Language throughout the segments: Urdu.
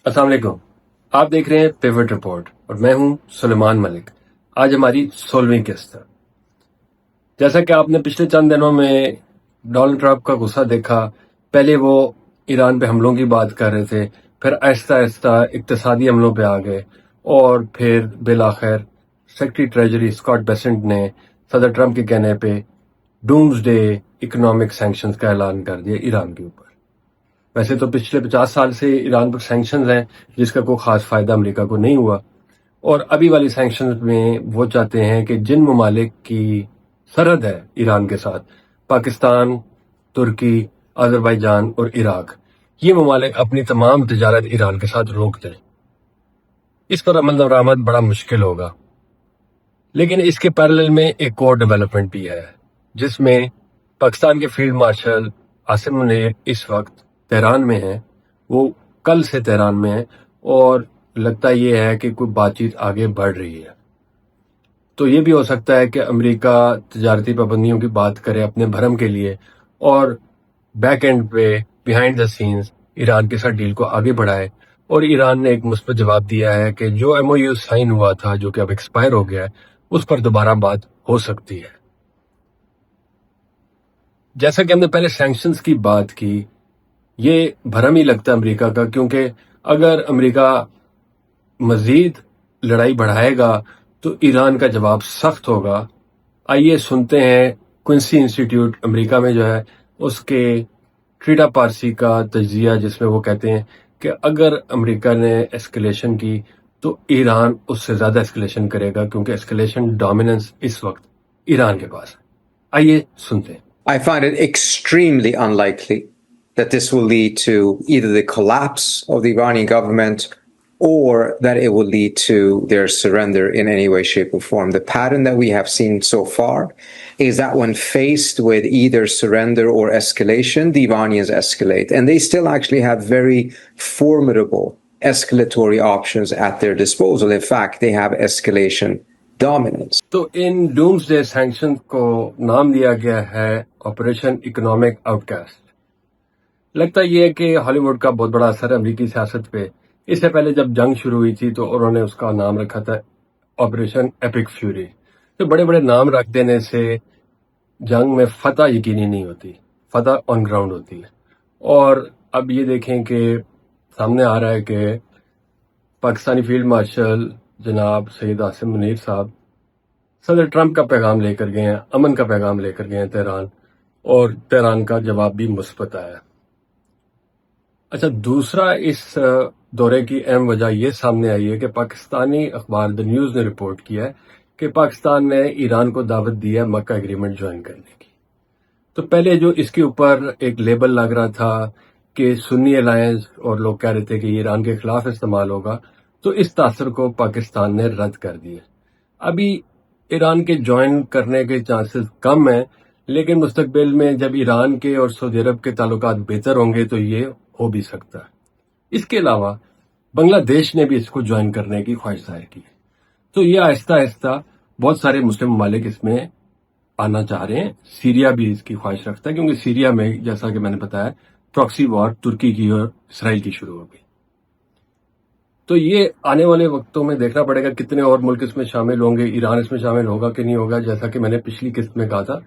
السلام علیکم. آپ دیکھ رہے ہیں پیوٹ رپورٹ اور میں ہوں سلیمان ملک. آج ہماری 16ویں قسط ہے. جیسا کہ آپ نے پچھلے چند دنوں میں ڈونلڈ ٹرمپ کا غصہ دیکھا. پہلے وہ ایران پہ حملوں کی بات کر رہے تھے، پھر آہستہ آہستہ اقتصادی حملوں پہ آ گئے، اور پھر بالآخر سیکرٹری ٹریجری اسکاٹ بیسنٹ نے صدر ٹرمپ کے کہنے پہ ڈومز ڈے اکنامک سینکشنز کا اعلان کر دیا ایران کے اوپر. ویسے تو پچھلے 50 سال سے ایران پر سینکشنز ہیں جس کا کوئی خاص فائدہ امریکہ کو نہیں ہوا، اور ابھی والی سینکشنز میں وہ چاہتے ہیں کہ جن ممالک کی سرحد ہے ایران کے ساتھ، پاکستان، ترکی، آذربائیجان اور عراق، یہ ممالک اپنی تمام تجارت ایران کے ساتھ روک دیں. اس پر عمل درآمد بڑا مشکل ہوگا. لیکن اس کے پیرلل میں ایک اور ڈیولپمنٹ بھی ہے جس میں پاکستان کے فیلڈ مارشل عاصم منیر اس وقت تہران میں ہیں. وہ کل سے تہران میں ہیں اور لگتا یہ ہے کہ کوئی بات چیت آگے بڑھ رہی ہے. تو یہ بھی ہو سکتا ہے کہ امریکہ تجارتی پابندیوں کی بات کرے اپنے بھرم کے لیے، اور بیک اینڈ پہ بیہائنڈ دا سینز ایران کے ساتھ ڈیل کو آگے بڑھائے. اور ایران نے ایک مثبت جواب دیا ہے کہ جو ایم او یو سائن ہوا تھا جو کہ اب ایکسپائر ہو گیا ہے، اس پر دوبارہ بات ہو سکتی ہے. جیسا کہ ہم نے پہلے سینکشنز کی بات کی، یہ بھرم ہی لگتا ہے امریکہ کا، کیونکہ اگر امریکہ مزید لڑائی بڑھائے گا تو ایران کا جواب سخت ہوگا. آئیے سنتے ہیں کوئنسی انسٹیٹیوٹ امریکہ میں جو ہے اس کے ٹریٹا پارسی کا تجزیہ، جس میں وہ کہتے ہیں کہ اگر امریکہ نے ایسکلیشن کی تو ایران اس سے زیادہ ایسکلیشن کرے گا، کیونکہ ایسکلیشن ڈومیننس اس وقت ایران کے پاس ہے. آئیے سنتے ہیں. I find it extremely unlikely that this will lead to either the collapse of the Iranian government or that it will lead to their surrender in any way, shape, or form. The pattern that we have seen so far is that when faced with either surrender or escalation, the Iranians escalate. And they still actually have very formidable escalatory options at their disposal. In fact, they have escalation dominance. تو ان ڈومز ڈے سینکشن کو نام دیا گیا ہے آپریشن اکنامک آؤٹ کاسٹ. لگتا یہ ہے کہ ہالی ووڈ کا بہت بڑا اثر ہے امریکی سیاست پہ. اس سے پہلے جب جنگ شروع ہوئی تھی تو انہوں نے اس کا نام رکھا تھا آپریشن ایپک فیوری. تو بڑے بڑے نام رکھ دینے سے جنگ میں فتح یقینی نہیں ہوتی، فتح آن گراؤنڈ ہوتی ہے. اور اب یہ دیکھیں کہ سامنے آ رہا ہے کہ پاکستانی فیلڈ مارشل جناب سید عاصم منیر صاحب صدر ٹرمپ کا پیغام لے کر گئے ہیں، امن کا پیغام لے کر گئے ہیں تہران، اور تہران کا جواب بھی مثبت آیا. اچھا، دوسرا اس دورے کی اہم وجہ یہ سامنے آئی ہے کہ پاکستانی اخبار دا نیوز نے رپورٹ کیا ہے کہ پاکستان نے ایران کو دعوت دی ہے مکہ ایگریمنٹ جوائن کرنے کی. تو پہلے جو اس کے اوپر ایک لیبل لگ رہا تھا کہ سنی الائنس، اور لوگ کہہ رہے تھے کہ یہ ایران کے خلاف استعمال ہوگا، تو اس تاثر کو پاکستان نے رد کر دیا. ابھی ایران کے جوائن کرنے کے چانسز کم ہیں، لیکن مستقبل میں جب ایران کے اور سعودی عرب کے تعلقات بہتر ہوں گے تو یہ ہو بھی سکتا ہے. اس کے علاوہ بنگلہ دیش نے بھی اس کو جوائن کرنے کی خواہش ظاہر کی ہے. تو یہ آہستہ آہستہ بہت سارے مسلم ممالک اس میں آنا چاہ رہے ہیں. سیریا بھی اس کی خواہش رکھتا ہے، کیونکہ سیریا میں جیسا کہ میں نے بتایا پراکسی وار ترکی کی اور اسرائیل کی شروع ہو گئی. تو یہ آنے والے وقتوں میں دیکھنا پڑے گا کتنے اور ملک اس میں شامل ہوں گے، ایران اس میں شامل ہوگا کہ نہیں ہوگا. جیسا کہ میں نے پچھلی قسط میں کہا تھا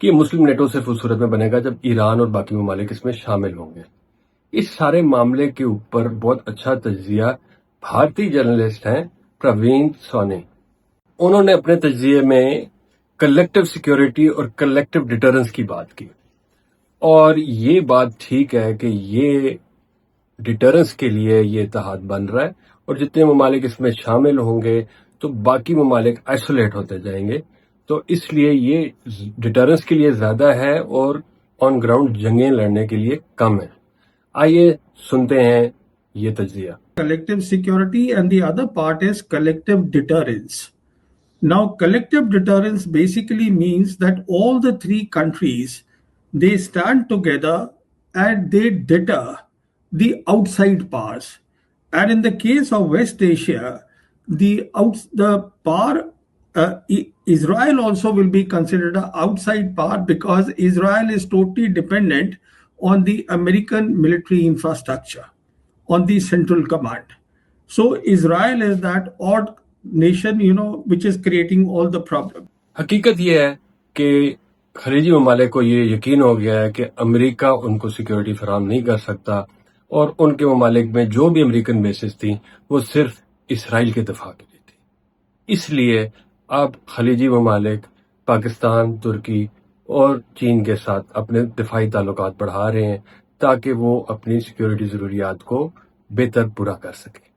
کہ یہ مسلم نیٹو صرف اس صورت میں بنے گا جب ایران اور باقی ممالک اس میں شامل ہوں گے. اس سارے معاملے کے اوپر بہت اچھا تجزیہ بھارتی جرنلسٹ ہیں پروین سونے. انہوں نے اپنے تجزیے میں کلیکٹیو سیکیورٹی اور کلیکٹیو ڈیٹرنس کی بات کی، اور یہ بات ٹھیک ہے کہ یہ ڈیٹرنس کے لیے یہ اتحاد بن رہا ہے، اور جتنے ممالک اس میں شامل ہوں گے تو باقی ممالک آئسولیٹ ہوتے جائیں گے. تو اس لیے یہ ڈیٹرنس کے لیے زیادہ ہے اور آن گراؤنڈ جنگیں لڑنے کے لیے کم ہے. آئیے سنتے ہیں یہ تجزیہ. Collective security and the other part is collective deterrence. Now, collective deterrence basically means that all the three countries, they stand together and they deter the outside powers. And in the case of West Asia, the power, Israel also will be considered an outside power because Israel is totally dependent on the American military infrastructure. on the central command. So Israel is that odd nation, which is creating all the problem. حقیقت یہ ہے کہ خلیجی ممالک کو یہ یقین ہو گیا ہے کہ امریکہ ان کو سیکیورٹی فراہم نہیں کر سکتا، اور ان کے ممالک میں جو بھی امریکن بیسز تھیں وہ صرف اسرائیل کے دفاع کے لیے تھی۔ اس لیے اب خلیجی ممالک پاکستان، ترکی اور چین کے ساتھ اپنے دفاعی تعلقات بڑھا رہے ہیں تاکہ وہ اپنی سیکیورٹی ضروریات کو بہتر پورا کر سکیں۔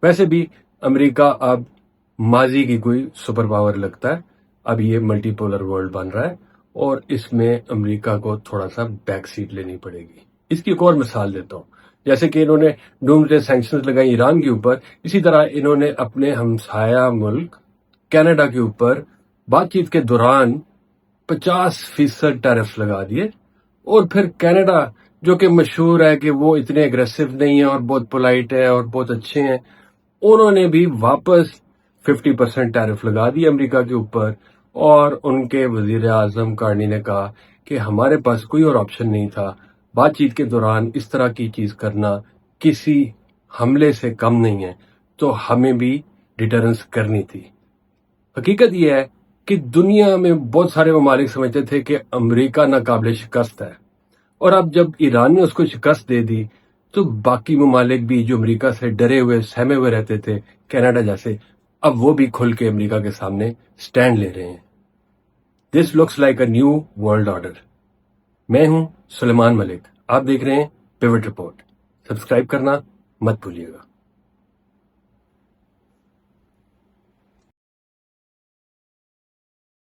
ویسے بھی امریکہ اب ماضی کی کوئی سپر پاور لگتا ہے، اب یہ ملٹی پولر ورلڈ بن رہا ہے اور اس میں امریکہ کو تھوڑا سا بیک سیٹ لینی پڑے گی۔ اس کی ایک اور مثال دیتا ہوں، جیسے کہ انہوں نے ڈومسڈے سینکشنز لگائی ایران کے اوپر، اسی طرح انہوں نے اپنے ہمسایہ ملک کینیڈا کے اوپر بات چیت کے دوران 50% ٹیرفز لگا دیے، اور پھر کینیڈا جو کہ مشہور ہے کہ وہ اتنے اگریسو نہیں ہیں اور بہت پولائٹ ہے اور بہت اچھے ہیں، انہوں نے بھی واپس 50% ٹیرف لگا دی امریکہ کے اوپر، اور ان کے وزیر اعظم کارنی نے کہا کہ ہمارے پاس کوئی اور آپشن نہیں تھا، بات چیت کے دوران اس طرح کی چیز کرنا کسی حملے سے کم نہیں ہے، تو ہمیں بھی ڈیٹرنس کرنی تھی۔ حقیقت یہ ہے کہ دنیا میں بہت سارے ممالک سمجھتے تھے کہ امریکہ ناقابل شکست ہے، اور اب جب ایران نے اس کو شکست دے دی تو باقی ممالک بھی جو امریکہ سے ڈرے ہوئے سہمے ہوئے رہتے تھے، کینیڈا جیسے، اب وہ بھی کھل کے امریکہ کے سامنے سٹینڈ لے رہے ہیں۔ This looks like a new world order. میں ہوں سلیمان ملک، آپ دیکھ رہے ہیں پیوٹ رپورٹ۔ سبسکرائب کرنا مت بھولیے گا۔